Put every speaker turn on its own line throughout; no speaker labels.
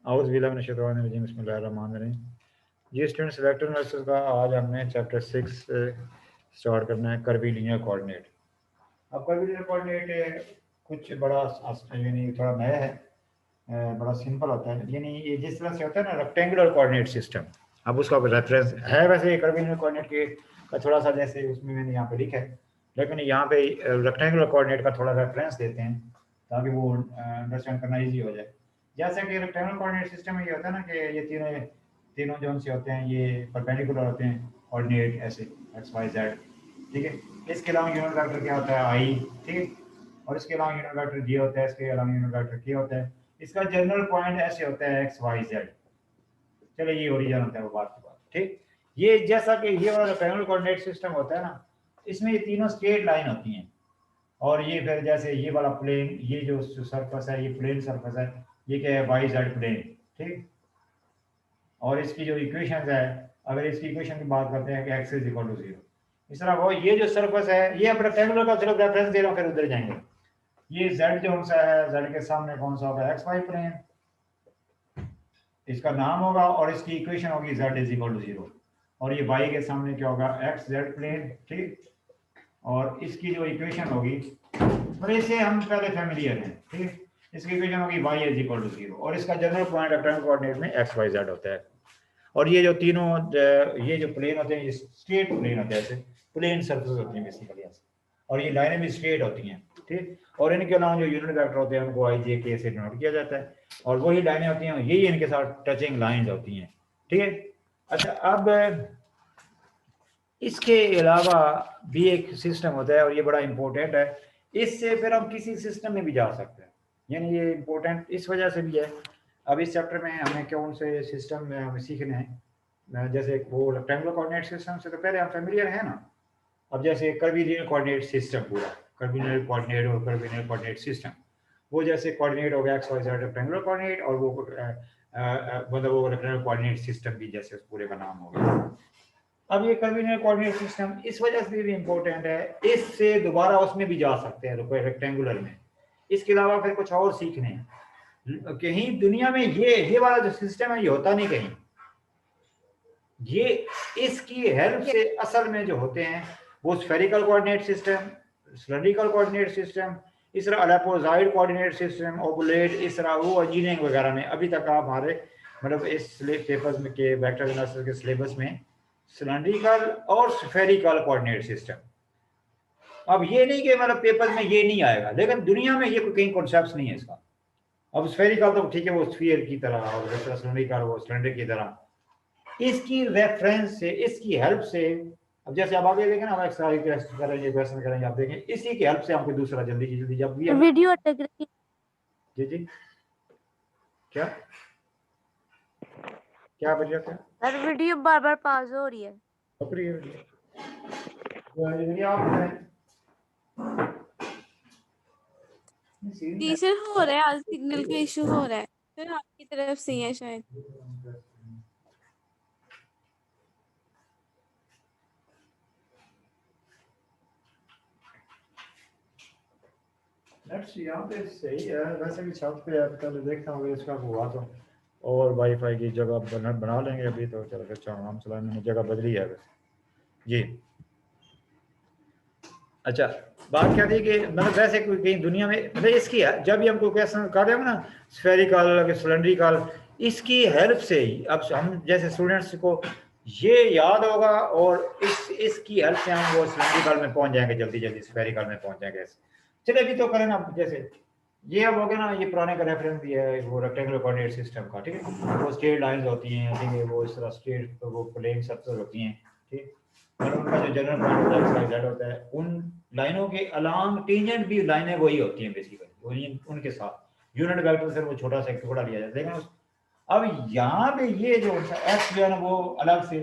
आउज़ बिल्लाहि मिनश शैतानिर रजीम बिस्मिल्लाहिर रहमानिर रहीम। जी students, vector analysis का आज हमने चैप्टर 6 स्टार्ट करना है, कर्वी लीनियर कोऑर्डिनेट। अब कर्वी लीनियर कोऑर्डिनेट कुछ बड़ा यानी थोड़ा नया है, बड़ा सिंपल होता है। यानी ये जिस तरह से होता है ना रेक्टेंगुलर कोऑर्डिनेट सिस्टम, अब उसका रेफरेंस है वैसे कर्वी लीनियर कोऑर्डिनेट के का थोड़ा सा जैसे उसमें मैंने यहाँ पे लिखा है, लेकिन यहाँ पे रेक्टेंगुलर कोऑर्डिनेट का थोड़ा रेफरेंस देते हैं ताकि वो अंडरस्टैंड करना ईजी हो जाए। जैसे कि रेक्टेंगुलर कोऑर्डिनेट सिस्टम में ये होता है ना कि ये तीनों तीनों जोन से होते हैं, ये परपेंडिकुलर होते हैं कोऑर्डिनेट ऐसे एक्स वाई जेड, ठीक है। इसके अलावा यूनिट वेक्टर क्या होता है आई, ठीक है, और इसके अलावा यूनिट वेक्टर जे होता है, इसके अलावा यूनिट वेक्टर के होता है। इसका जनरल पॉइंट ऐसे होता है एक्स वाई जेड। चलो ये ओरिजिन होता है वो बात की बात, ठीक। ये जैसा कि ये वाला रेक्टेंगुलर कोऑर्डिनेट सिस्टम होता है ना, इसमें ये तीनों स्ट्रेट लाइन होती हैं, और ये फिर जैसे ये वाला प्लेन, ये जो सरफेस है ये प्लेन सरफेस है, ये क्या है वाई जेड प्लेन, ठीक। और इसकी जो इक्वेशन है, अगर इसकी इक्वेशन की बात करते हैं कि एक्स इज इक्वल टू 0, इस तरह वो ये जो सरफेस है ये अब रेक्टेंगुलर का सिर्फ रेफरेंस दे रहा हूँ, फिर उधर जाएंगे। ये जेड जो सा है, जेड के सामने कौन सा होगा, एक्स वाई प्लेन, इसका नाम होगा, और इसकी इक्वेशन होगी जेड इज इक्वल टू 0, और ये वाई के सामने क्या होगा, एक्स जेड प्लेन, ठीक। और इसकी जो इक्वेशन होगी, और इससे हम पहले फैमिलियर हैं, ठीक। इसकी इक्वेशन होगी y इज इक्वल टू 0, और इसका जनरल पॉइंट रेक्टेंगुलर कोऑर्डिनेट में एक्स वाई जेड होता है। और ये जो तीनों ये जो प्लेन होते हैं ये स्ट्रेट प्लेन होते हैं, ऐसे प्लेन सरफेस होती हैं बेसिकली ऐसे, और ये लाइनें भी स्ट्रेट होती हैं, ठीक। और इनके अलावा जो यूनिट वेक्टर होते हैं उनको आई जे के से डिनोट किया जाता है, और वही लाइनें होती हैं, यही इनके साथ टचिंग लाइंस होती हैं, ठीक है। अच्छा, अब इसके अलावा भी एक सिस्टम होता है और ये बड़ा इंपॉर्टेंट है, इससे फिर हम किसी सिस्टम में भी जा सकते हैं, यानी ये इंपॉर्टेंट इस वजह से भी है। अब इस चैप्टर में हमें कौन से सिस्टम में हमें सीखने हैं, जैसे वो रेक्टेंगुलर कोऑर्डिनेट सिस्टम से तो पहले हम फेमिलियर हैं ना। अब जैसे कर्वीलिनियर कोऑर्डिनेट सिस्टम, पूरा कर्वीलिनियर कोऑर्डिनेट और कर्वीलिनियर कोऑर्डिनेट सिस्टम, वो जैसे कोऑर्डिनेट हो गया x y z rectangular coordinate, और वो मतलब वो रेक्टेंगुलर कोऑर्डिनेट सिस्टम भी जैसे उस पूरे का नाम हो गया। अब ये कर्वीलिनियर कोऑर्डिनेट सिस्टम इस वजह से भी इंपॉर्टेंट है, इससे दोबारा उसमें भी जा सकते हैं रेक्टेंगुलर में। इसके अलावा फिर कुछ और सीखने कहीं दुनिया में ये वाला जो सिस्टम है ये होता नहीं कहीं। ये इसकी हेल्प से असल में जो होते हैं वो spherical coordinate system, cylindrical coordinate system, इस तरह अलेपोजाइड कोऑर्डिनेट सिस्टम, ओबुलेट, इस तरह वो इंजीनियरिंग वगैरह में अभी तक आप हमारे मतलब इस पेपर्स में के वेक्टर एनालिसिस के सिलेबस में सिलेंड्रिकल और स्फेरिकल कोऑर्डिनेट सिस्टम। अब ये नहीं कि मतलब पेपर में ये नहीं आएगा, लेकिन दुनिया में ये कहीं कॉन्सेप्ट नहीं है इसका। अब स्फेरिकल तो ठीक है वो स्फीयर की तरह, और सिलेंड्रिकल वो सिलेंडर की तरह। इसकी रेफरेंस से, इसकी हेल्प से, अब जैसे आप आगे देखें ना, हम एक्सरसाइज करेंगे, क्वेश्चन करेंगे, आप देखें इसी की हेल्प से हमको दूसरा जल्दी जल्दी जब भी
वीडियो अटक रही
है। जी क्या क्या बजा था
सर, वीडियो बार बार पॉज हो रही है।
टीचर हो रहा है आज, सिग्नल का इशू हो रहा है सर, आपकी तरफ से है शायद।
नेट्स यहाँ पे सही है, वैसे भी छत पे है, पहले देखता हूँ इसका हुआ तो, और वाईफाई की जगह बना लेंगे अभी तो। चलो अच्छा, हम चलाने में जगह बदली है वैसे जी। अच्छा, बात क्या थी कि मतलब वैसे कोई कहीं दुनिया में मतलब इसकी है, जब भी हम कोई क्वेश्चन कर रहे हो ना स्फेरिकल सिलेंड्रिकल, इसकी हेल्प से ही अब हम जैसे स्टूडेंट्स को ये याद होगा, और इसकी हेल्प से हम वो सिलेंड्रिकल में पहुंच जाएंगे, जल्दी जल्दी स्फेरिकल में पहुंच जाएंगे। चलिए अभी तो करें ना, जैसे ये अब हो गया ना, ये पुराने का रेफरेंस दिया है वो रेक्टेंगुलर कोऑर्डिनेट सिस्टम का, ठीक है। वो स्ट्रेट लाइंस होती हैं, ठीक है, वो इस तरह स्ट्रेट वो प्लेन सर्कल होती हैं, ठीक। और उनका जो जनरल पॉइंट होता है एक्स वाई जेड होता है, उन लाइनों के अलांग टेंजेंट भी लाइनें वही होती हैं बेसिकली, उनके साथ यूनिट वेक्टर से वो छोटा सा एक टुकड़ा लिया जाता है। लेकिन अब यहाँ पे ये जो एक्स जो है ना वो अलग से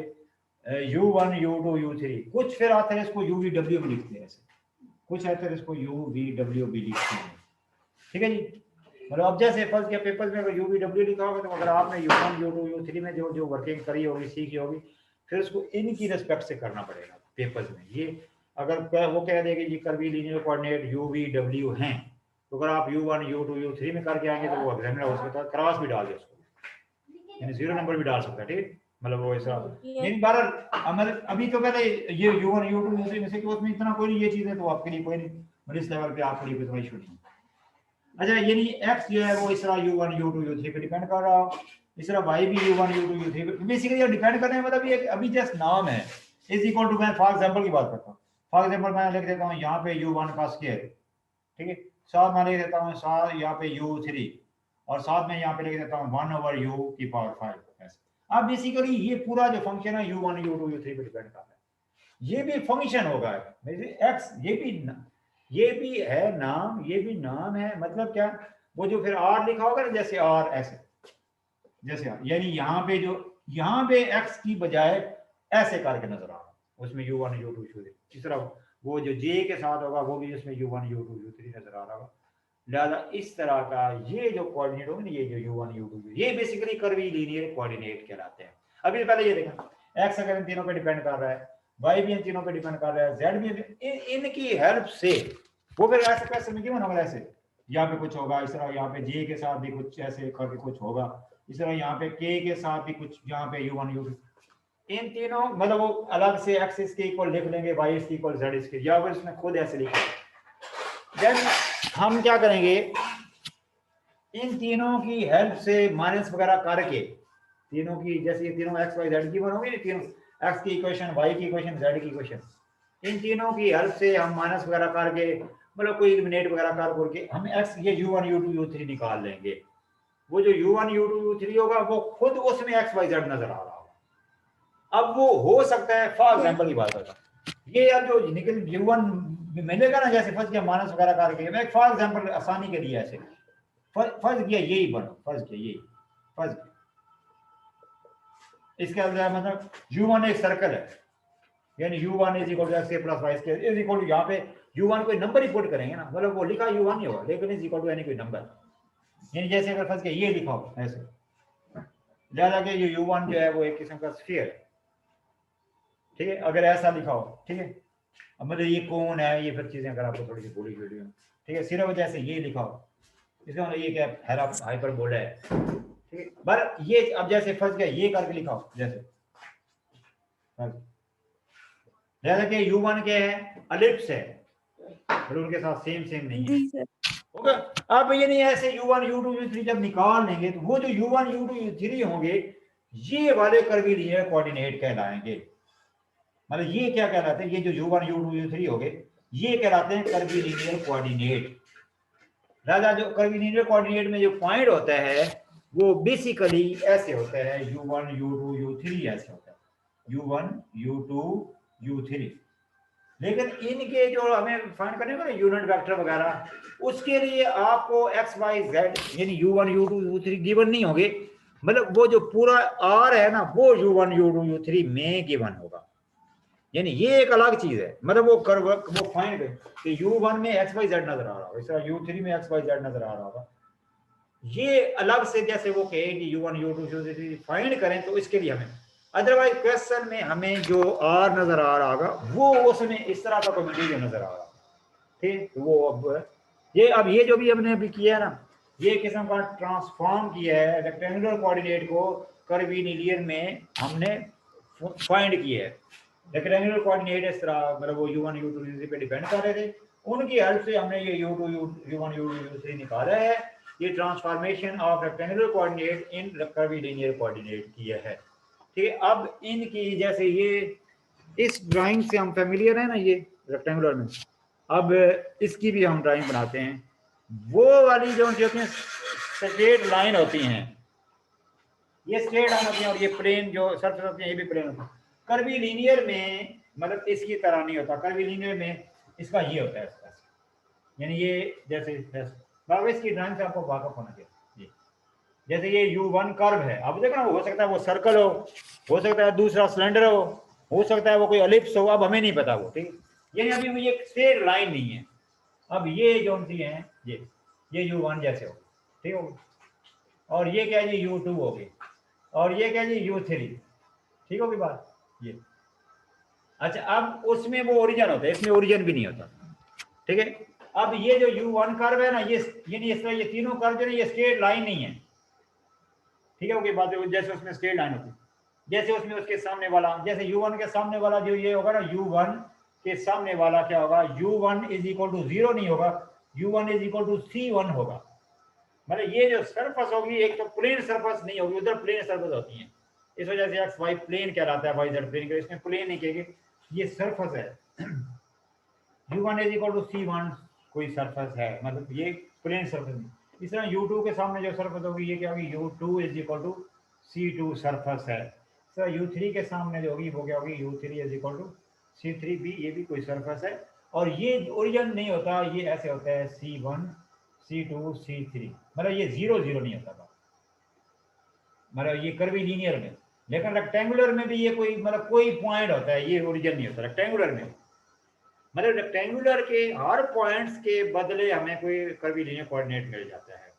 u1 u2 u3, कुछ फिर आते हैं इसको uv w भी लिखते हैं, ऐसे कुछ आते हैं इसको uv w भी लिखते हैं, ठीक है जी। मतलब अब जैसे फर्स्ट के पेपर में अगर uv w लिखा होगा, तो अगर आपने u1 u2 u3 में जो जो वर्किंग करी होगी, सीखी होगी, फिर उसको इनकी रिस्पेक्ट से करना पड़ेगा पेपर्स में। ये अगर वो कह देगी जी कर्वीलिनियर कोऑर्डिनेट uv w हैं, तो अगर आप u1 u2 u3 में करके आएंगे तो वो एग्जामिनर हो सकता है क्रॉस भी डाल दे उसको, यानी 0 नंबर भी डाल सकता है, ठीक, मतलब वो ऐसा
ये
नहीं। बार मतलब अभी तो पहले ये U1 U2 U3 में से कि उसमें इतना कोई नहीं, ये चीजें तो आपके लिए कोई नहीं, मतलब इस लेवल पे आपके लिए कोई इशू नहीं। अच्छा यानी x जो है वो इस तरह U1 U2 U3 पे डिपेंड कर रहा हो, इस तरह y भी U1 U2 U3 पे बेसिकली ये डिपेंड करने का मतलब ये अभी जस्ट नाम है, इज इक्वल टू, मैं फॉर एग्जांपल की बात करता हूँ, फॉर एग्जांपल मैं लिख देता हूँ यहाँ पे U1 का स्क्वायर, ठीक है, साथ में लिख देता हूँ साथ यहाँ पे U3 और साथ में यहाँ पे लिख देता हूँ 1/u की पावर 5 ऐसे। अब बेसिकली ये पूरा जो फंक्शन है U1 U2 U3 पे डिपेंड करता है, ये भी फंक्शन होगा, x ये भी है नाम, ये भी नाम है, मतलब क्या, वो जो फिर r लिखा होगा ना, जैसे r ऐसे, जैसे r, यानी यहाँ पे जो यहाँ पे x की बजाय ऐसे करके नजर आ रहा है उसमें U1 U2 U3, इस तरह वो जो j के साथ होगा वो भी उसमें U1 U2 U3 नजर आ रहा होगा। लिहाजा इस तरह का ये जो कोऑर्डिनेट होगा ना, ये जो U1 U2 ये बेसिकली कर्वी लीनियर कोऑर्डिनेट कहलाते हैं। अभी पहले ये देखा, x अगर इन तीनों पे डिपेंड कर रहा है, y भी इन तीनों पे डिपेंड कर रहा है, z भी इनकी हेल्प से वो फिर ऐसे कैसे में क्यों होगा, ऐसे यहाँ पे कुछ होगा, इस तरह यहाँ पे j के साथ भी कुछ ऐसे करके कुछ होगा, इस तरह यहाँ पे k के साथ भी कुछ, यहाँ पे U1 U2 इन तीनों मतलब वो अलग से x इसके इक्वल लिख लेंगे, y इसके इक्वल z इसके, या फिर इसमें खुद ऐसे लिखेंगे। देन हम क्या करेंगे, इन तीनों की हेल्प से माइनस वगैरह करके, तीनों की जैसे ये तीनों x y z की बनोगे ना, तीनों x की इक्वेशन, y की इक्वेशन, z की इक्वेशन, इन तीनों की हेल्प से हम माइनस वगैरह करके मतलब कोई एलिमिनेट वगैरह करके हम x ये U1 U2 U3 निकाल लेंगे। वो जो U1 U2 U3 होगा वो खुद उसमें x y z नजर आ रहा होगा। अब वो हो सकता है, फॉर एग्जांपल की बात करता हूं, ये अब जो निकल U1 मिलेगा ना, जैसे फर्स्ट किया माइनस वगैरह करके, मैं फॉर एग्जांपल आसानी के लिए ऐसे फर्ज किया यही बनो, फर्ज किया यही फर्ज, इसके अंदर मतलब U1 एक सर्कल है, यानी U1 is equal to x plus y square is equal to, यहाँ पे U1 कोई नंबर ही पुट करेंगे ना, मतलब वो लिखा U1 ही होगा लेकिन इज इक्वल टू यानी कोई नंबर, यानी जैसे अगर फर्ज किया ये लिखा हो ऐसे, लिहाजा कि ये U1 जो है वो एक किस्म का स्फीयर है, ठीक है, अगर ऐसा लिखा हो, ठीक है, अब मतलब ये कौन है, ये फिर चीजें अगर आपको थोड़ी सी बोली वीडियो, ठीक है, सिर्फ जैसे ये लिखा हो, इसका मतलब ये क्या हाइपरबोला है, ठीक है, पर ये अब जैसे फंस गया ये करके लिखा हो जैसे, जैसे कि U1 के है अलिप्स है, फिर उनके साथ सेम नहीं है,
जी सर।
ओके। अब ये नहीं ऐसे U1 U2 U3 जब निकाल लेंगे तो वो जो U1 U2 U3 होंगे ये वाले कर्वी लीनियर कोऑर्डिनेट कहलाएंगे, मतलब ये क्या कहलाते हैं, ये जो U1 U2 U3 होंगे ये कहलाते हैं कर्वी लीनियर कोऑर्डिनेट। राजा जो कर्वी लीनियर कोऑर्डिनेट में जो पॉइंट होता है वो बेसिकली ऐसे होता है, U1 U2 U3 ऐसे होता है, U1 U2 U3, लेकिन इनके जो हमें फाइंड करने को ना यूनिट वेक्टर वगैरह, उसके लिए आपको x y z यानी U1 U2 U3 गिवन नहीं होंगे, मतलब वो जो पूरा R है ना वो U1 U2 U3 में गिवन होगा, यानी ये एक अलग चीज है, मतलब वो कर्व वो फाइंड कि U1 में x y z नजर आ रहा होगा, इस तरह U3 में x y z नजर आ रहा होगा, ये अलग से जैसे वो कहे कि U1 U2 U3 फाइंड करें तो इसके लिए हमें, अदरवाइज क्वेश्चन में हमें जो R नजर आ रहा होगा वो उसमें इस तरह का कोई मटेरियल नजर आ रहा है, ठीक, वो अब ये जो भी हमने अभी किया है ना, ये किस्म का ट्रांसफॉर्म किया है रेक्टेंगुलर कोऑर्डिनेट को कर्वीलिनियर में हमने फाइंड किया है। रेक्टेंगुलर कोऑर्डिनेट इस तरह मतलब वो U1 U2 U3 पे डिपेंड कर रहे थे, उनकी हेल्प से हमने ये U1 U2 U3 निकाला है, ये transformation of rectangular coordinate in curvilinear coordinate किया है, ठीक है। अब इनकी जैसे ये इस ड्राइंग से हम फेमिलियर है ना, ये रेक्टेंगुलर में, अब इसकी भी हम ड्राइंग बनाते हैं, वो वाली जो होती है स्ट्रेट लाइन होती हैं, ये स्ट्रेट लाइन होती है और ये प्लेन जो सरफेस होती है ये भी प्लेन होता है। कर्वीलिनियर में मतलब इसकी तरह नहीं होता, कर्वीलिनियर में इसका ये होता है, यानी ये जैसे बाबा इसकी ड्राइंग से आपको वाकफ होना चाहिए, जैसे ये U1 कर्व है, अब देखो ना, हो सकता है वो सर्कल हो सकता है दूसरा सिलेंडर हो सकता है वो कोई एलिप्स हो, अब हमें नहीं पता वो, ठीक, यानी अभी ये स्ट्रेट लाइन नहीं है। अब ये जो सी है ये U1 जैसे हो, ठीक हो, और ये क्या है, ये U2 हो गई, और ये क्या है, ये U3, ठीक होगी बात ये। अच्छा अब उसमें वो ओरिजिन होता है, इसमें ओरिजिन भी नहीं होता, ठीक है। अब ये जो U1 कर्व है ना, ये इस तरह ये तीनों कर्व जो है ये स्ट्रेट लाइन नहीं है, ठीक है, ओके बात है, जैसे उसमें स्ट्रेट लाइन होती है, जैसे उसमें उसके सामने वाला, जैसे u1 के सामने वाला जो ये होगा ना, u1 के सामने वाला क्या होगा, u1 इज इक्वल टू 0 नहीं होगा, u1 is equal to c1 होगा। मतलब ये जो सरफेस होगी, एक तो प्लेन सरफेस नहीं होगी, उधर प्लेन सरफेस होती है, इस वजह से एक्स वाई प्लेन कहलाता है, वाई जेड प्लेन के, इसमें प्लेन नहीं कहेंगे, ये सरफेस है। u1 is equal to c1 कोई सरफेस है, मतलब ये प्लेन सरफेस नहीं। इस तरह u2 के सामने जो सरफेस होगी ये क्या होगी, u2 is equal to c2 surface है। सर u3 के सामने जो होगी वो क्या होगी, u3 is equal to c3 भी, ये भी कोई सरफेस है। और ये ओरिजिन नहीं होता, ये ऐसे होता है c1 c2 c3, मतलब ये 0 0 नहीं होता था, मतलब ये कर्वी लीनियर में। लेकिन रेक्टेंगुलर में भी ये कोई मतलब कोई पॉइंट होता है, ये ओरिजिन नहीं होता रेक्टेंगुलर में। मतलब रेक्टेंगुलर के हर पॉइंट्स के बदले हमें कोई कर्वी लीनियर कोऑर्डिनेट मिल जाता है।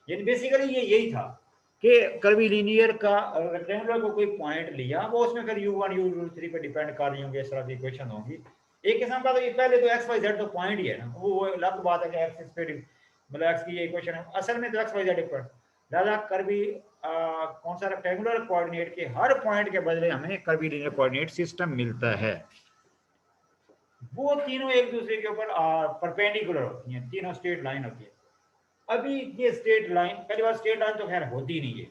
यानी बेसिकली ये यही था कि कर्वी लीनियर का रेक्टेंगुलर को कोई पॉइंट लिया, वो उसमें फिर u1 u3 पे डिपेंड कर रही होंगी, इस तरह की इक्वेशन होंगी। एक किस्म का तो ये पहले तो एक्स वाई जेड तो पॉइंट ही है ना, वो अलग बात है कि एक्स पे मतलब एक्स की ये इक्वेशन है, असल में तो एक्स वाई जेड पर ज़्यादा कर्वी कौन सा रेक्टेंगुलर कोऑर्डिनेट के हर पॉइंट के बदले हमें कर्वी लीनियर कोऑर्डिनेट सिस्टम मिलता है। वो तीनों एक दूसरे के ऊपर परपेंडिकुलर होती हैं, तीनों स्ट्रेट लाइन होती है। अभी ये स्ट्रेट लाइन, पहली बार स्ट्रेट लाइन तो खैर होती नहीं है,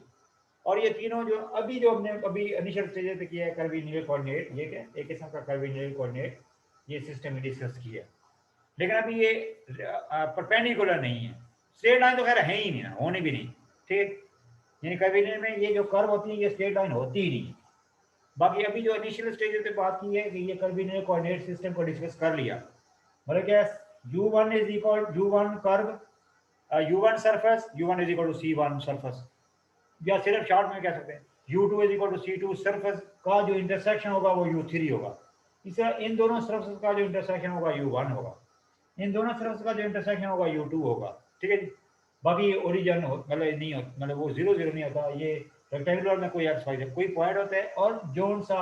और ये तीनों जो अभी जो हमने अभी इनिशियल स्टेज पे किया है कर्वीलिनियर कोऑर्डिनेट, ये क्या एक किस्म का कर्वीलिनियर कोऑर्डिनेट, ये सिस्टम डिस्कस किया, लेकिन अभी ये परपेंडिकुलर नहीं है। स्ट्रेट लाइन तो खैर है ही नहीं ना, होने भी नहीं, ठीक। यानी कर्वीलिनियर में ये जो कर्व होती है ये स्ट्रेट लाइन होती ही नहीं। बाकी अभी जो इनिशियल स्टेज पे बात की है कि ये कर्वीलिनियर कोऑर्डिनेट सिस्टम को डिस्कस कर लिया, मतलब क्या, u1 is equal u1 curve u1 surface, u1 is equal to c1 surface, या सिर्फ शॉर्ट में कह सकते हैं u2 is equal to c2 surface का जो इंटरसेक्शन होगा वो u3 होगा। इस तरह इन दोनों सरफेस का जो इंटरसेक्शन होगा u1 होगा, इन दोनों सरफेस का जो इंटरसेक्शन होगा u2 होगा, ठीक है जी। बाकी ओरिजिन मतलब नहीं होता, मतलब वो 0 0 नहीं होता, ये रेक्टेंगुलर में कोई एक्स वाई जेड कोई पॉइंट होता है, और जोन सा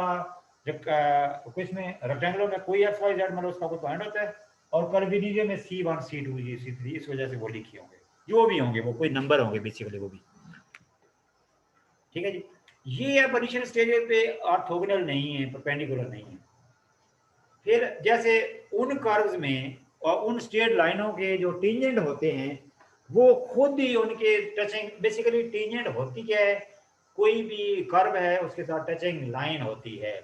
कुछ में रेक्टेंगुलर में कोई एक्स वाई जेड मतलब उसका कोई पॉइंट होता है, और कर्वीलिनियर में c1 c2 c3, इस वजह से वो लिखे होंगे, जो भी होंगे वो कोई नंबर होंगे बेसिकली वो भी, ठीक है जी। ये अब इनिशियल स्टेज पे ऑर्थोगोनल नहीं है, परपेंडिकुलर नहीं है। फिर जैसे उन कर्व्स में और उन स्ट्रेट लाइनों के जो टेंजेंट होते हैं वो खुद ही उनके टचिंग, बेसिकली टेंजेंट होती क्या है, कोई भी कर्व है उसके साथ टचिंग लाइन होती है।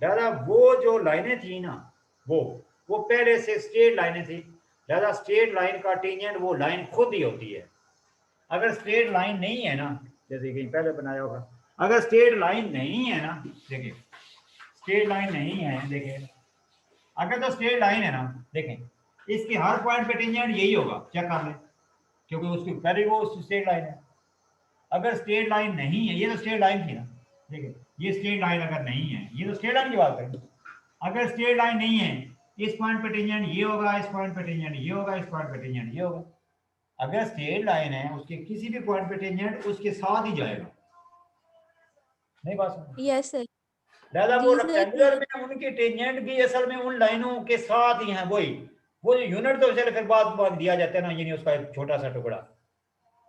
दादा वो जो लाइनें थी ना, वो पहले से स्ट्रेट लाइनें थी, दादा स्ट्रेट लाइन का टेंजेंट वो लाइन खुद ही होती है। अगर स्ट्रेट लाइन नहीं है ना, जैसे कहीं पहले बनाया होगा, अगर स्ट्रेट लाइन नहीं है ना, देखिए स्ट्रेट लाइन नहीं है, देखिए अगर तो स्ट्रेट लाइन है ना, देखें इसके हर पॉइंट पे टेंजेंट यही होगा, चेक कर लें, क्योंकि उसकी पहले वो स्ट्रेट लाइन है। अगर स्ट्रेट लाइन नहीं है, ये तो स्ट्रेट लाइन थी ना, देखिए ये स्ट्रेट लाइन अगर नहीं है, ये तो स्ट्रेट लाइन की बात करें, अगर स्ट्रेट लाइन नहीं है, इस पॉइंट पे टेंजेंट ये होगा, इस पॉइंट पे टेंजेंट ये होगा, इस पॉइंट पे टेंजेंट ये होगा। अगर स्ट्रेट लाइन है उसके किसी भी पॉइंट पे टेंजेंट उसके साथ ही जाएगा, नहीं बात समझ?
Yes sir.
दादा वो
जी सर,
रेक्टेंगुलर में उनके टेंजेंट भी असल में उन लाइनों के साथ ही हैं, वही वो जो यूनिट तो चले फिर बाद दिया जाता है ना, यानी उसका एक छोटा सा टुकड़ा।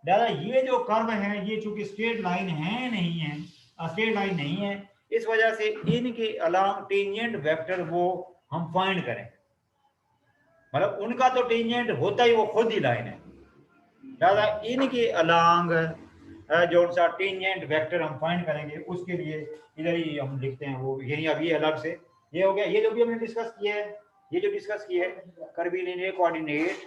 दादा ये जो कर्व है ये चूंकि स्ट्रेट लाइन है नहीं है, स्ट्रेट लाइन नहीं है, इस वजह से इनके अलांग टेंजेंट वेक्टर वो हम फाइंड करें, मतलब उनका तो टेंजेंट होता ही वो खुद ही लाइन है। दादा इनके अलांग जो सा टेंजेंट वेक्टर हम फाइंड करेंगे उसके लिए इधर ही हम लिखते हैं वो, यानी अब ये अलग से ये हो गया, ये जो भी हमने डिस्कस किया है, ये जो डिस्कस किया है कर्वीलिनियर कोऑर्डिनेट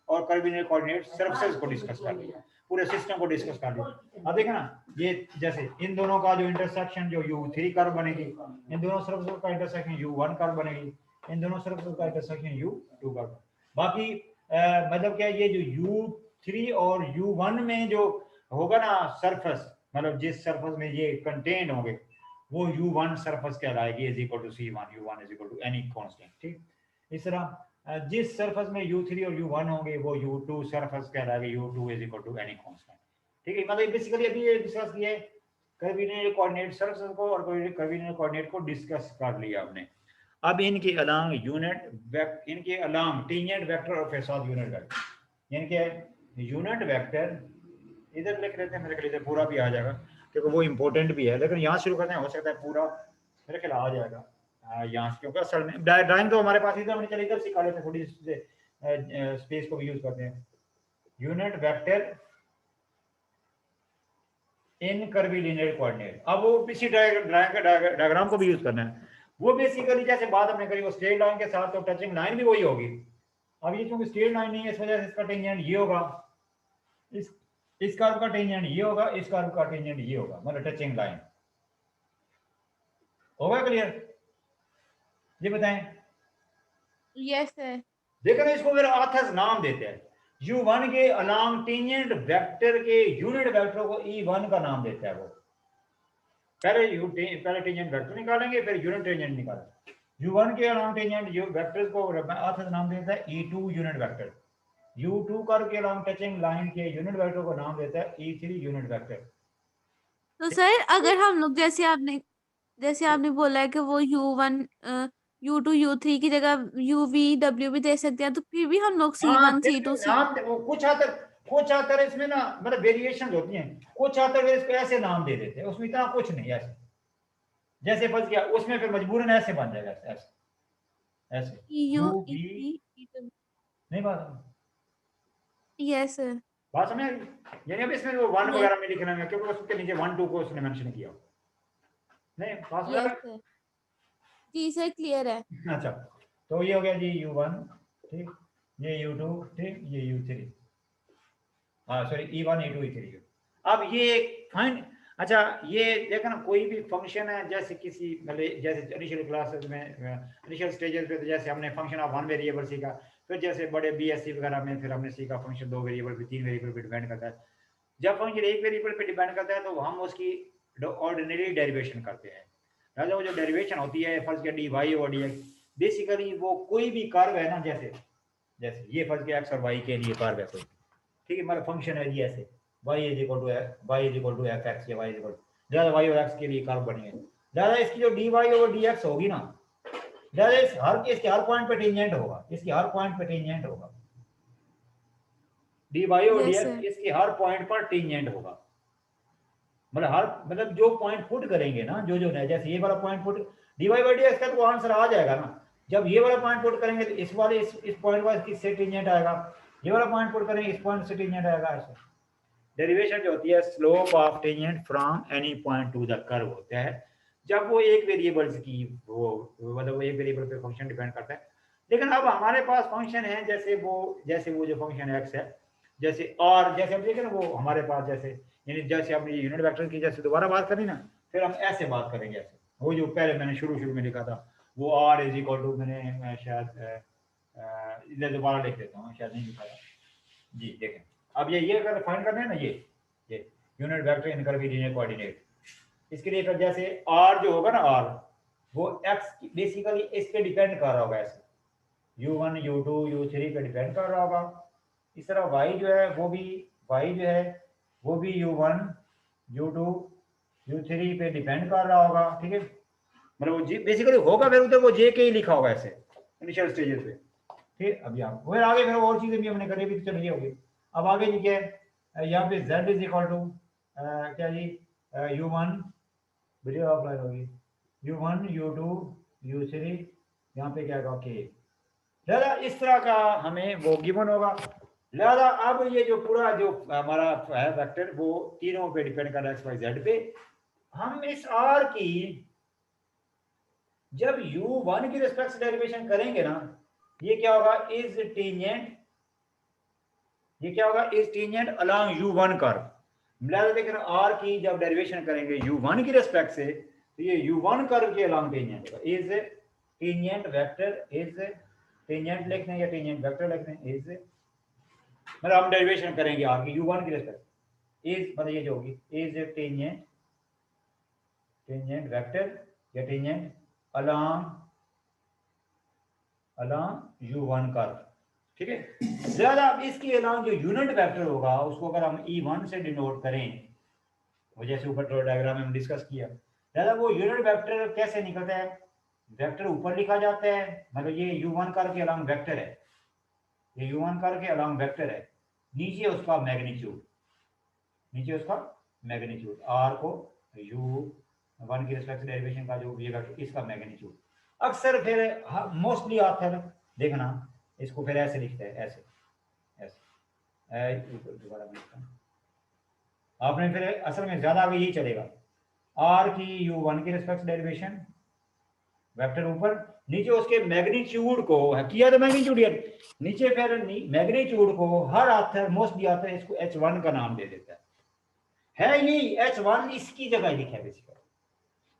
और कर्वीलिनियर कोऑर्डिनेट सरफेस को डिस्कस कर लिया, पूरे सिस्टम को डिस्कस कर लिया। अब देखना ये जैसे इन दोनों का जो इंटरसेक्शन जो u3 कर्व बनेगी, इन दोनों सरफेस का इंटरसेक्शन u1 कर्व बनेगी, इन दोनों सरफेस का इंटरसेक्शन u2 कर्व। बाकी मतलब क्या, ये जो u3 और u1 में जो होगा ना सरफेस, मतलब जिस सरफेस में ये कंटेन होंगे वो u1 सरफेस कहलाएगी, is equal to c1, u1 is equal to any constant, ठीक। इस तरह जिस सरफेस में u3 और u1 होंगे वो u2 सरफेस कहलाएगी, u2 is equal to any constant, ठीक है। मतलब बेसिकली अभी ये डिस्कस किया है कर्वीलिनियर कोऑर्डिनेट सरफेस को और कर्वीलिनियर कोऑर्डिनेट को डिस्कस कर लिया हमने। अब इनके अलांग इनके अलांग टेंजेंट वेक्टर और फिर साथ यूनिट वेक्टर, यानी कि यूनिट वेक्टर इधर लिख लेते हैं, मेरे ख्याल पूरा भी आ जाएगा क्योंकि वो इम्पोर्टेंट भी है, लेकिन यहाँ शुरू करते हैं, हो सकता है पूरा मेरे ख्याल आ जाएगा यहाँ से, क्योंकि असल में ड्राइंग तो हमारे पास इधर होनी चाहिए, इधर सिखा लेते हैं, थोड़ी स्पेस को भी यूज करते हैं। यूनिट वेक्टर इन कर्वीलिनियर कोऑर्डिनेट, अब वो इसी डायग्राम को भी यूज करना है। वो बेसिकली जैसे बात हमने करी वो स्ट्रेट लाइन के साथ, तो टचिंग लाइन भी वही होगी। अब ये क्योंकि स्ट्रेट लाइन नहीं है, इस वजह से इसका टेंजेंट ये होगा, इस कर्व का टेंजेंट ये होगा, इस कर्व का टेंजेंट ये होगा, मतलब टचिंग लाइन होगा। क्लियर? ये बताएं।
Yes sir.
देखो ना, इसको फिर ऑथर्स नाम देते हैं। u1 के अलोंग टेंजेंट वेक्टर के यूनिट वेक्टर को e1 का नाम देता है वो। पहले टेंजेंट वेक्टर निकालेंगे, फिर यूनिट टेंजेंट निकालेंगे। u1 के अलोंग टेंजेंट वेक्टर को ऑथर्स नाम देता है e2 unit vector. u2 curve के अलोंग टचिंग लाइन के यूनिट वेक्टर को नाम देता है e3 यूनिट वेक्टर।
तो सर अगर हम लोग जैसे आपने बोला है कि वो U1 U2 U3 की जगह UV W भी दे सकते हैं, तो फिर भी हम लोग C1 C2
नाम वो कुछ आतर इसमें ना मतलब वेरिएशन होती हैं, कुछ आतर इसको ऐसे नाम दे देते हैं, उसमें इतना कुछ नहीं ऐसे, जैसे फंस गया उसमें फिर मजबूरन ऐसे बन जाएगा, ऐसे ऐसे
EU
U B
E3 E2।
नहीं बात
यस सर।
बात समझ आ गई? यानी अब इसमें वो वन वगैरह में लिखना है क्योंकि उसके नीचे 1 2 को उसने मेंशन किया नहीं, बात समझ आ
यस
गई?
सर। जी सर क्लियर है।
अच्छा, तो ये हो गया जी U1, ठीक, ये U2, ठीक, ये U3, हाँ सॉरी E1 E2 E3। अब ये फाइंड, अच्छा ये देखो ना, कोई भी फंक्शन है, जैसे किसी मतलब जैसे इनिशियल क्लासेस में इनिशियल स्टेजेस पे, तो जैसे हमने फंक्शन ऑफ वन वेरिएबल सीखा, फिर जैसे बड़े बीएससी वगैरह में फिर हमने सीखा फंक्शन 2 वेरिएबल पे 3 वेरिएबल पे डिपेंड करता है। जब फंक्शन एक वेरिएबल पे डिपेंड करता है तो हम उसकी ऑर्डिनरी डेरिवेशन करते हैं। राजा वो जो डेरिवेशन होती है फर्ज के डी वाई और डी एक्स, बेसिकली वो कोई भी कर्व है ना, जैसे जैसे ये फर्ज के एक्स और वाई के लिए कर्व है कोई, ठीक है, मतलब फंक्शन है जी ऐसे y is equal to f x या y इज इक्वल ज़्यादा y और x के लिए कर्व बनी है, ज़्यादा इसकी जो dy ओवर dx होगी ना, ज़्यादा इसके हर पॉइंट पे टेंजेंट होगा, इसके हर पॉइंट पे टेंजेंट होगा, dy over
Yes,
dx
sir.
इसके हर पॉइंट पर टेंजेंट होगा, मतलब हर मतलब जो पॉइंट पुट करेंगे ना, जो है जैसे ये वाला point put dy by dx का तो आंसर आ जाएगा ना, जब ये वाला पॉइंट पुट करेंगे तो इस वाले इस पॉइंट पर किससे टेंजेंट आएगा, ये वाला पॉइंट पुट करेंगे इस पॉइंट से टेंजेंट आएगा। ऐसे डेरिवेशन जो होती है slope of tangent from any point two the curve होता है, जब वो एक वेरिएबल्स की वो मतलब वो एक वेरिएबल पे फंक्शन डिपेंड करता है। लेकिन अब हमारे पास फंक्शन है जैसे वो जो फंक्शन x है, जैसे और जैसे अब देखें ना वो हमारे पास जैसे यानी जैसे हमने यूनिट वेक्टर की जैसे दोबारा बात करी ना, फिर हम ऐसे बात करेंगे, ऐसे वो जो पहले मैंने शुरू में लिखा था वो r इज इक्वल टू, मैंने शायद इधर दोबारा लिख देता हूँ, शायद नहीं लिखा था जी। देखें अब ये अगर फाइंड करना है ना, ये यूनिट वेक्टर इन कर्वीलिनियर कोऑर्डिनेट, इसके लिए फिर जैसे r जो होगा ना r वो x बेसिकली इस पे डिपेंड कर रहा होगा, ऐसे u1 u2 u3 पे डिपेंड कर रहा होगा। इस तरह y जो है वो भी u1 u2 u3 पे डिपेंड कर रहा होगा, ठीक है, मतलब वो बेसिकली होगा फिर उधर वो j के ही लिखा होगा ऐसे इनिशियल स्टेजेस पे, ठीक। अभी आप फिर आगे फिर और चीजें भी हमने करी भी, तो चलिए होगी। अब आगे जी क्या है, यहाँ पे z इज इक्वल टू क्या जी u1 वीडियो ऑफलाइन होगी, u1 u2 u3, यहाँ पे क्या होगा k, लिहाजा इस तरह का हमें वो गिवन होगा। लिहाजा अब ये जो पूरा जो हमारा है वेक्टर वो तीनों पे डिपेंड कर रहा है एक्स वाई जेड पे। हम इस r की जब u1 की रिस्पेक्ट से डेरिवेशन करेंगे ना, ये क्या होगा इज टेंजेंट, ये क्या होगा is tangent along u1 curve. मिला देखें r की जब डेरिवेशन करेंगे u1 की रिस्पेक्ट से, तो ये u1 कर्व के along tangent is tangent vector, is tangent लिखते हैं या टेंजेंट वेक्टर लिखते हैं, इज मतलब हम डेरिवेशन करेंगे r की u1 की रिस्पेक्ट, इज मतलब ये जो होगी इज टेंजेंट वेक्टर या टेंजेंट अलोंग u1 कर्व, ठीक है। ज्यादा इसके अलावा जो यूनिट वेक्टर होगा उसको अगर हम e1 से डिनोट करें, वो जैसे ऊपर डायग्राम में हम डिस्कस किया, ज्यादा वो यूनिट वेक्टर कैसे निकलता है, वेक्टर ऊपर लिखा जाता है, मतलब ये u1 कर्व के अलावा वेक्टर है, ये u1 कर्व के अलावा वेक्टर है, नीचे उसका मैग्नीट्यूड, नीचे उसका मैग्नीट्यूड, आर को u1 की रिस्पेक्ट डेरिवेशन का जो ये वेक्टर इसका मैग्नीट्यूड। अक्सर फिर मोस्टली ऑथर देखना इसको फिर ऐसे लिखते हैं, ऐसे ऐसे दोबारा लिखता हूं, आपने फिर असल में ज्यादा आगे यही चलेगा, आर की u1 की रिस्पेक्ट डेरिवेशन वेक्टर ऊपर, नीचे उसके मैग्नीट्यूड को किया तो मैग्नीट्यूड नीचे, फिर मैग्नीट्यूड को हर ऑथर मोस्टली ऑथर इसको h1 का नाम दे देता है यही h1 इसकी जगह लिखा है बेसिकली,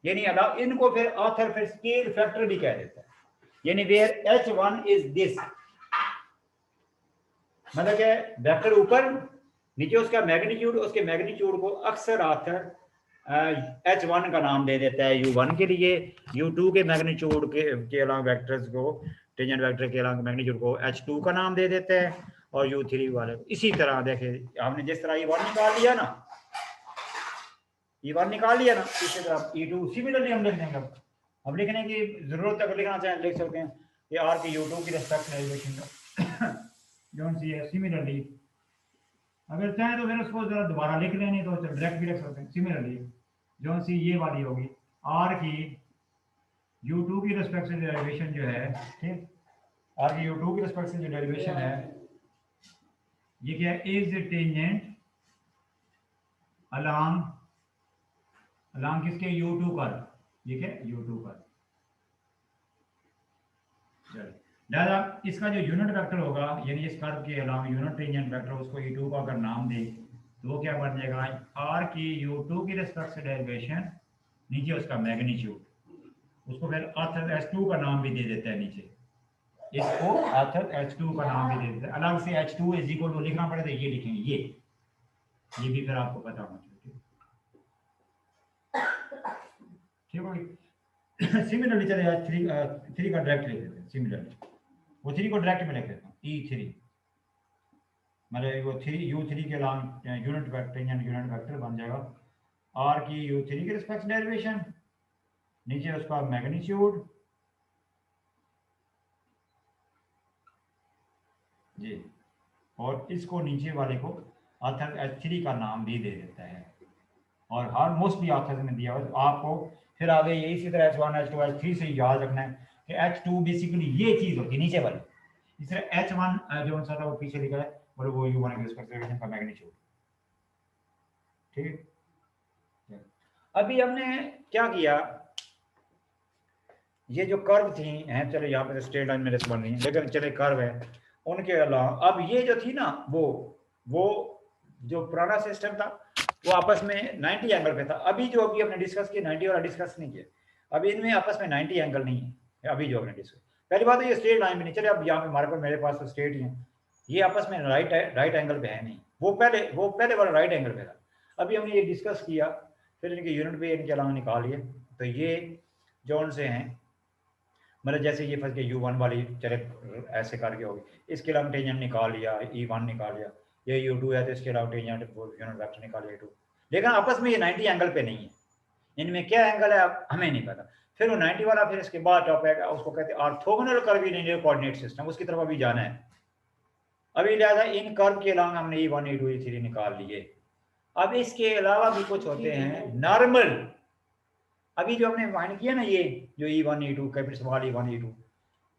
यानी अलाउ इनको फिर ऑथर फिर स्केल फैक्टर भी कह देता है, यानी वेयर h1 इज दिस, मतलब क्या वेक्टर ऊपर नीचे उसका मैग्नीट्यूड, उसके मैग्नीट्यूड को अक्सर ऑथर h1 का नाम दे देता है u1 के लिए, u2 के मैग्नीट्यूड के अलावा वेक्टर्स को टेंजेंट वेक्टर के अलावा मैग्नीट्यूड को h2 का नाम दे देता है, और u3 वाले इसी तरह देखे हमने जिस तरह e1 निकाल लिया ना, e1 निकाल लिया ना, इसी तरह e2 सिमिलरली हम लिख देंगे। अब लिखने की जरूरत अगर लिखना चाहें लिख सकते हैं कि r की u2 की रिस्पेक्ट डेरिवेशन जो सी है सिमिलरली, अगर चाहे तो फिर उसको जरा दोबारा लिख लेनी तो डायरेक्ट भी लिख सकते हैं। सिमिलरली जो सी ये वाली होगी r की u2 की रिस्पेक्ट से डेरिवेशन जो है, ठीक, r की u2 की रिस्पेक्ट से जो डेरिवेशन है ये क्या है, इज टेंजेंट अलोंग किसके u2 पर, ये क्या u2 पर। चलिए लिहाजा इसका जो यूनिट वेक्टर होगा यानी इस कर्व के अलावा यूनिट टेंजेंट वेक्टर उसको e2 का अगर नाम दे तो वो क्या बन जाएगा, r की u2 की रिस्पेक्ट से डेरिवेशन नीचे उसका मैग्नीट्यूड, उसको फिर ऑथर h2 का नाम भी दे देता है नीचे, इसको ऑथर h2 का नाम भी दे देता है। अलग से h2 इज इक्वल टू लिखना पड़े तो ये लिखेंगे, ये भी फिर आपको पता होना चाहिए, ठीक होगी। सिमिलरली चले थ्री का डायरेक्ट लिख देते हैं, सिमिलरली वो 3 को डायरेक्ट में लिख देता हूँ e3, मतलब वो 3 u3 के अलावा यूनिट वेक्टर यानी यूनिट वेक्टर बन जाएगा r की u3 की रिस्पेक्ट डेरिवेशन नीचे उसका मैग्नीट्यूड जी, और इसको नीचे वाले को ऑथर h3 का नाम भी दे देता है, और हर मोस्टली ऑथर्स में दिया हुआ तो आपको फिर आगे ये इसी तरह h1 h2 h3 से याद रखना है कि h2 बेसिकली ये चीज होती है नीचे वाली, इस तरह h1 जो सा था वो पीछे लिखा है मतलब वो u1 की रिस्पेक्ट डेरिवेशन का मैग्नीट्यूड, ठीक है। अभी हमने क्या किया, ये जो कर्व थी हैं, चलो यहाँ पे स्ट्रेट लाइन मेरे से बन रही है लेकिन चले कर्व है, उनके अलावा अब ये जो थी ना वो जो पुराना सिस्टम था वो आपस में 90 एंगल पे था, अभी जो अभी हमने डिस्कस किया 90 वाला डिस्कस नहीं किया, अभी इनमें आपस में 90 एंगल नहीं है अभी जो हमने डिस्कस। पहली बात तो ये स्ट्रेट लाइन में नहीं चले, अब यहाँ पे हमारे पास मेरे पास तो स्ट्रेट ही है, ये आपस में राइट एंगल पे है नहीं, वो पहले वाला राइट एंगल पे था। अभी हमने ये डिस्कस किया फिर इनके यूनिट पे इनके अलावा निकाल लिए, तो ये जोन से हैं मतलब जैसे ये फंस के u1 वाली चले ऐसे करके होगी, इसके अलावा टेंजेंट निकाल लिया, e1 निकाल लिया, ये u2 है तो इसके अलावा टेंजेंट यूनिट वेक्टर निकाल लिया 2, लेकिन आपस में ये 90 एंगल पे नहीं है, इनमें क्या एंगल है अब हमें नहीं पता। फिर वो 90 वाला फिर इसके बाद टॉपिक है उसको कहते हैं ऑर्थोगोनल कर्वीलिनियर कोऑर्डिनेट सिस्टम, उसकी तरफ अभी जाना है। अभी लिहाजा इन कर्व के अलावा हमने e1 e2 e3 निकाल लिए। अब इसके अलावा भी कुछ होते हैं नॉर्मल, अभी जो हमने फाइंड किया ना ये जो e1 e2 capital small e1 e2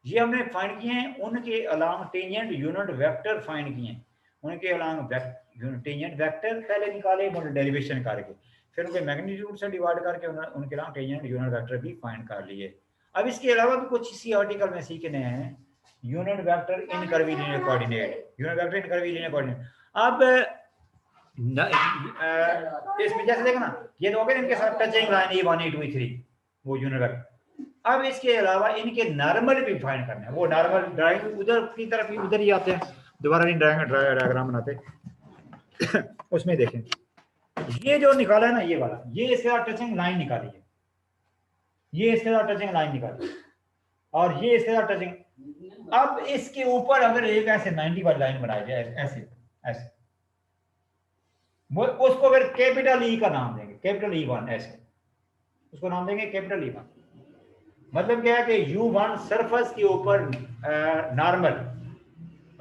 ये हमने फाइंड किए हैं, उनके अलावा टेंजेंट यूनिट वेक्टर फाइंड किए हैं, उनके अलावा टेंजेंट वेक्टर पहले निकाले मतलब डेरिवेशन करके, फिर उनके मैग्नीट्यूड से डिवाइड करके उनके अलावा टेंजेंट यूनिट वेक्टर भी फाइंड कर लिए। अब इसके अलावा भी कुछ इसी आर्टिकल में सीखने हैं यूनिट वेक्टर इन कर्वीलिनियर कोऑर्डिनेट, यूनिट वेक्टर इन कर्वीलिनियर कोऑर्डिनेट। अब इसमें जैसे देखो ना ये तो हो गए इनके साथ touching line e1 e2 e3 वो यूनिट वेक्टर। अब इसके अलावा इनके नॉर्मल भी फाइंड करना है, वो नॉर्मल ड्राइंग उधर की तरफ ही उधर ही आते हैं, दोबारा नहीं डायग्राम बनाते उसमें देखें ये जो निकाला है ना ये वाला, ये इसके साथ टचिंग लाइन निकाली है, ये इसके साथ टचिंग लाइन निकाली और ये इसके साथ टचिंग। अब इसके ऊपर अगर एक ऐसे 90 वाली लाइन बनाई जाए ऐसे ऐसे, वो उसको अगर कैपिटल ई का नाम देंगे, कैपिटल E1 ऐसे उसको नाम देंगे कैपिटल E1। मतलब क्या है कि U1 सरफेस के ऊपर नॉर्मल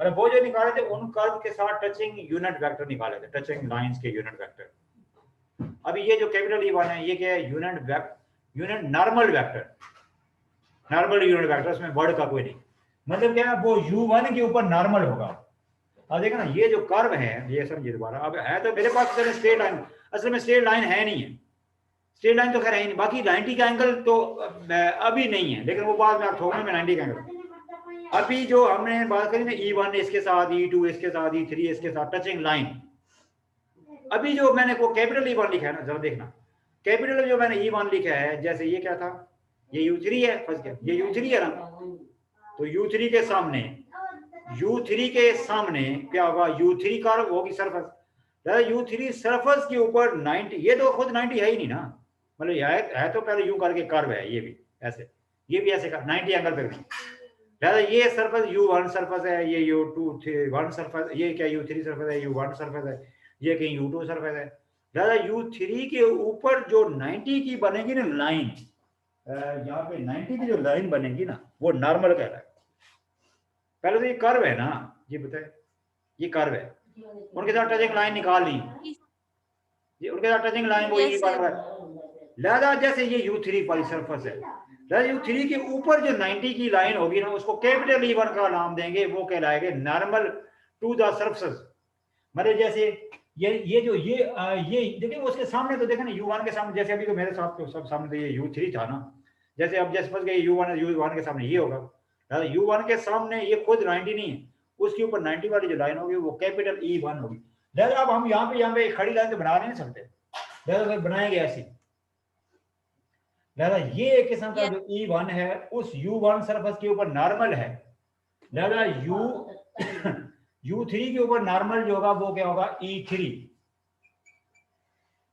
मतलब वो जो निकाले थे उन कर्व के साथ टचिंग यूनिट वेक्टर निकाले थे, टचिंग लाइंस के यूनिट वेक्टर। अभी ये जो कैपिटल E1 है ये क्या है, unit normal vector, normal unit vector, उसमें वर्ड का कोई नहीं, मतलब क्या है वो U1 के ऊपर नॉर्मल होगा। अब देखो ना ये जो कर्व है, ये समझिए दोबारा, अब है तो मेरे पास स्ट्रेट लाइन, असल में स्ट्रेट लाइन है नहीं है, स्ट्रेट लाइन तो खैर है ही नहीं, बाकी 90 का एंगल तो अभी नहीं है, लेकिन वो बाद में आप ठोकने में 90 का एंगल। अभी जो हमने बात करी ना E1 इसके साथ, E2 इसके साथ, E3 इसके साथ टचिंग लाइन, अभी जो मैंने वो कैपिटल E1 लिखा है ना, जरा देखना, कैपिटल जो मैंने E1 लिखा है, जैसे ये क्या था, ये U3 है, फंस गया, ये U3 है ना, तो U3 के सामने, U3 के सामने क्या होगा, U3 कर्व होगी सरफेस, U3 सरफेस के ऊपर 90, ये तो खुद 90 है ही नहीं ना, मतलब है तो पहले यूं करके कर्व है, ये भी ऐसे, ये भी ऐसे कर 90 एंगल पे, दादा ये सरफेस U1 सरफेस है, ये U2 सरफेस, ये क्या U3 सरफेस है, U1 सरफेस है, ये कहीं U2 सरफेस है। दादा U3 के ऊपर जो 90 की बनेगी ना लाइन, यहाँ पे 90 की जो लाइन बनेगी ना, वो नॉर्मल कह रहा है। पहले तो ये कर्व है ना, ये बताए, ये कर्व है, उनके साथ टचिंग लाइन निकाल ली, ये उनके साथ टचिंग लाइन वो ये कर्व है, लिहाजा जैसे ये U3 वाली सरफेस है, U3 के ऊपर जो 90 की लाइन होगी ना, उसको कैपिटल E1 का नाम देंगे, वो कहलाएगा नॉर्मल टू द सरफेस। मतलब जैसे ये जो ये देखिए उसके सामने तो देखें ना, U1 के सामने, जैसे अभी तो मेरे साथ तो सब सामने तो ये U3 था ना, जैसे अब जैसे समझ गए U1 के सामने ये होगा, U1 के सामने ये खुद 90 नहीं है, उसके ऊपर 90 वाली जो लाइन होगी वो कैपिटल E1 होगी। अब हम यहाँ पे खड़ी लाइन तो बना नहीं सकते, बनाएंगे ऐसी, दादा ये एक किस्म का जो E1 है उस U1 सरफेस के ऊपर नॉर्मल है, दादा U3 के ऊपर नॉर्मल जो होगा वो क्या होगा, E3,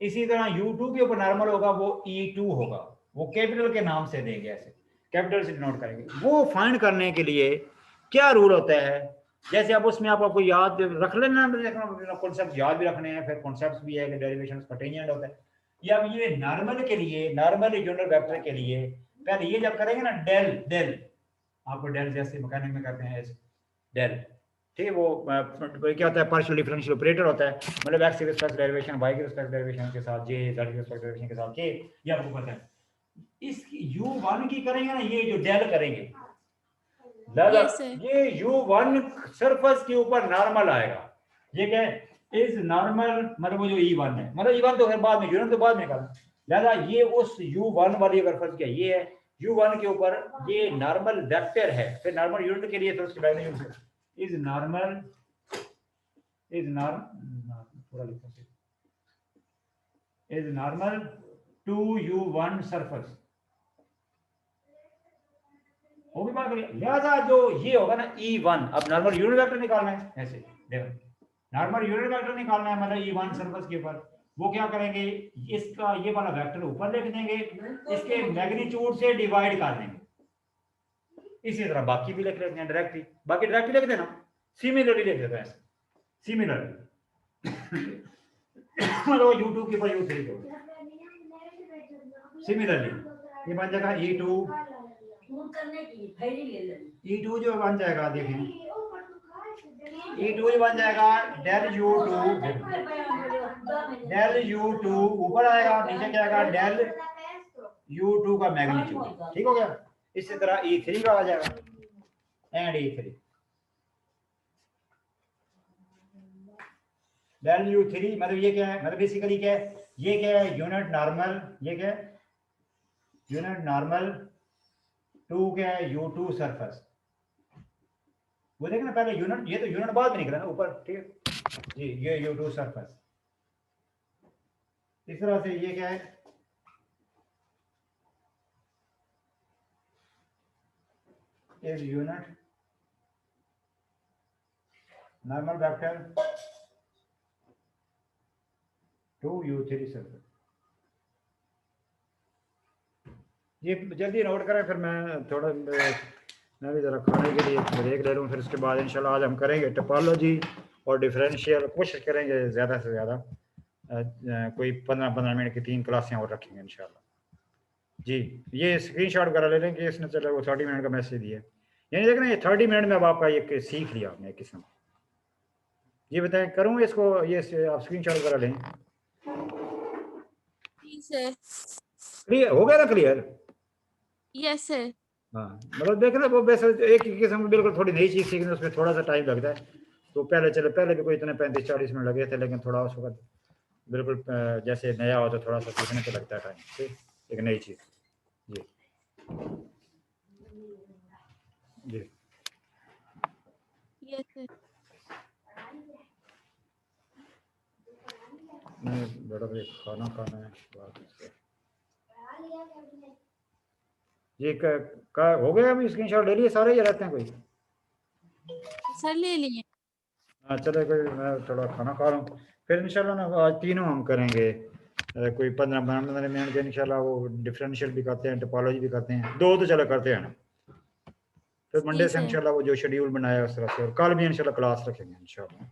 इसी तरह U2 के ऊपर नॉर्मल होगा वो E2 होगा, वो कैपिटल के नाम से देंगे, ऐसे कैपिटल से डिनोट करेंगे। वो फाइंड करने के लिए क्या रूल होता है, जैसे अब उसमें आप आपको याद रख लेना, कॉन्सेप्ट याद भी रखने हैं, फिर कॉन्सेप्ट भी है कि डेरिवेशन का टेंजेंट होता है, या ये नॉर्मल के लिए, नॉर्मल यूनिट वेक्टर के लिए पहले ये जब करेंगे ना डेल, आपको डेल जैसे मैकेनिक में करते हैं डेल, ठीक है, वो क्या होता है, पार्शियल डिफरेंशियल ऑपरेटर होता है, मतलब x के रिस्पेक्ट डेरिवेशन, y के रिस्पेक्ट डेरिवेशन के साथ j, z के रिस्पेक्ट डेरिवेशन के साथ k, ये आपको पता है। इसकी U1 की करेंगे ना, ये जो डेल करेंगे, ये U1 सरफेस के ऊपर नॉर्मल आएगा, ये क्या है, इज नॉर्मल, मतलब वो जो E1 है, मतलब E1 तो फिर बाद में, यूनिट तो बाद में करना, लिहाजा ये उस U1 वाली अगर फर्ज किया, ये है U1 के ऊपर ये नॉर्मल वेक्टर है, फिर नॉर्मल यूनिट के लिए तो उसके बाद यूज इज नॉर्मल, थोड़ा लिखो, is normal to U1 surface, वो भी बात करिए। लिहाजा जो ये होगा ना E1, अब नॉर्मल यूनिट वेक्टर निकालना है, ऐसे देखो नॉर्मल यूनिट वेक्टर निकालना है, मतलब E1 सरफेस के ऊपर, वो क्या करेंगे, इसका ये वाला वेक्टर ऊपर लिख देंगे, इसके मैग्नीट्यूड से डिवाइड कर देंगे, इसी तरह बाकी भी लिख लेते हैं डायरेक्टली, बाकी डायरेक्टली लिख देना, सिमिलरली लिख देते हैं, सिमिलरली मतलब U2 के ऊपर U3 के ऊपर सिमिलरली, ये बन जाएगा E2 जो बन जाएगा, देखें E2 बन जाएगा डेल U2 ऊपर आएगा, नीचे क्या आएगा, डेल U2 का मैग्नीट्यूड, ठीक हो गया। इसी तरह E3 का आ जाएगा, एंड E3 डेल U3, मतलब ये क्या है, मतलब बेसिकली क्या है, ये क्या है, यूनिट नॉर्मल, ये क्या है, यूनिट नॉर्मल टू क्या है, U2 सरफेस, वो देखें ना पहले यूनिट, ये तो यूनिट बाद में निकला ना ऊपर, ठीक है जी, ये U2 सरफेस, इस तरह से ये क्या है, is unit normal vector to U3 surface. ये जल्दी नोट करें, फिर मैं थोड़ा मैं भी ज़रा खाने के लिए ब्रेक ले लूँ, फिर उसके बाद इंशाल्लाह आज हम करेंगे टोपोलॉजी और डिफरेंशियल, कोशिश करेंगे ज़्यादा से ज़्यादा कोई 15-15 मिनट की 3 क्लासें और रखेंगे इंशाल्लाह जी। ये स्क्रीनशॉट वगैरह ले लें कि इसने चलो वो 30 मिनट का मैसेज दिया, यानी देखना ये 30 मिनट में अब आपका ये सीख लिया आपने एक किस्म। ये बताएं करूँ इसको, ये आप स्क्रीनशॉट वगैरह लें।
सर
क्लियर हो गया ना? क्लियर?
Yes sir.
हाँ मतलब देखना वो वैसे एक ही किस्म की बिल्कुल थोड़ी नई चीज़ सीखने उसमें थोड़ा सा टाइम लगता है। तो पहले भी कोई इतने 35-40 मिनट लगे थे, लेकिन थोड़ा उस वक्त बिल्कुल जैसे नया हो तो थोड़ा सा सीखने को लगता है टाइम। ठीक, एक नई चीज़। जी जी
यस सर।
नहीं बड़ा भाई खाना खाना है बात इसके। जी का हो गया? अभी स्क्रीनशॉट ले लिए सारे, ये रहते हैं कोई?
सर ले लिए।
हाँ चलो कोई, मैं थोड़ा खाना खा रहा हूँ, फिर इंशाल्लाह ना आज तीनों हम करेंगे। कोई 15 मिनट के इंशाल्लाह वो डिफरेंशियल भी करते हैं, टोपोलॉजी भी करते हैं, 2 तो चलो करते हैं ना। फिर
जी
मंडे से
सर।
इंशाल्लाह वो जो शेड्यूल बनाया है उस तरह से, और कल भी इंशाल्लाह क्लास रखेंगे इंशाल्लाह।